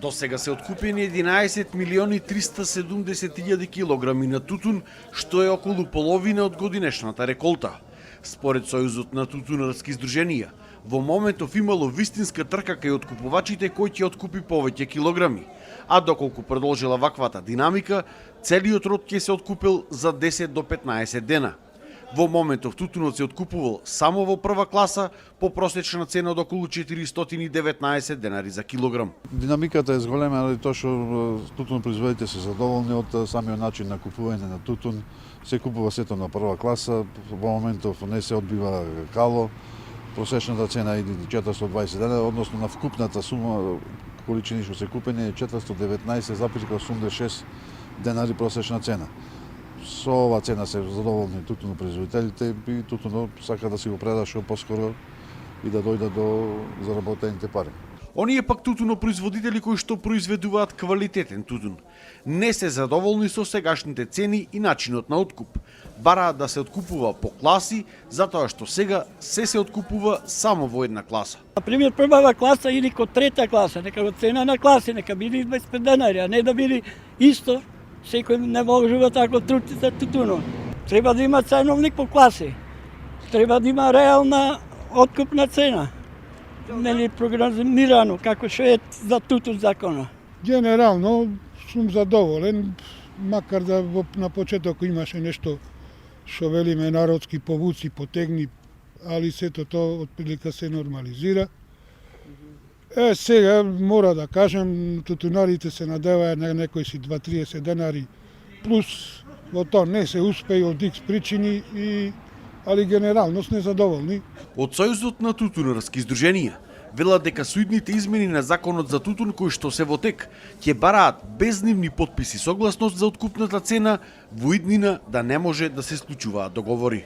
До сега се откупени 11 милиони 370 илјади килограми на тутун, што е околу половина од годинешната реколта. Според Сојузот на тутунарски здруженија, во моментов имало вистинска трка кај откупувачите кој ќе откупи повеќе килограми. А доколку продолжила ваквата динамика, целиот род ќе се откупил за 10 до 15 дена. Во моментов тутунот се откупувал само во прва класа по просечна цена од околу 419 денари за килограм. Динамиката е зголема, али тоа што тутунопроизводителите се задоволни од самиот начин на купување на тутун. Се купува сето на прва класа, во моментов не се одбива кало. Просечната цена е 420 денари, односно на вкупната сума количини што се купени е 419,86 денари просечна цена. Со ова цена се задоволни тутунопроизводителите и тутунот сака да си го преда што поскоро и да дојде до заработените пари. Оние пак тутунопроизводители кои што произведуваат квалитетен тутун не се задоволни со сегашните цени и начинот на откуп. Бараат да се откупува по класи, затоа што сега се откупува само во една класа. На пример, прва класа или ко трета класа, нека го цена на класи, нека биде 25 денари, а не да биде исто. Секој не можува така трути за тутуно. Треба да има ценовник по класи. Треба да има реална откупна цена. Не програмирано како што е за тутун закона. Генерално сум задоволен, макар да на почеток имаше нешто што велиме народски повуци, потегни, али сето тоа отприлика се нормализира. Сега мора да кажем, тутунарите се надеваат на некои си 2-30 денари, плюс во тоа не се успеи од X причини, али генерално сме задоволни. Од Сојузот на тутунарски здруженија велат дека суидните измени на законот за тутун кои што се во тек ќе бараат без нивни потписи согласност за откупната цена во иднина да не може да се склучуваат договори.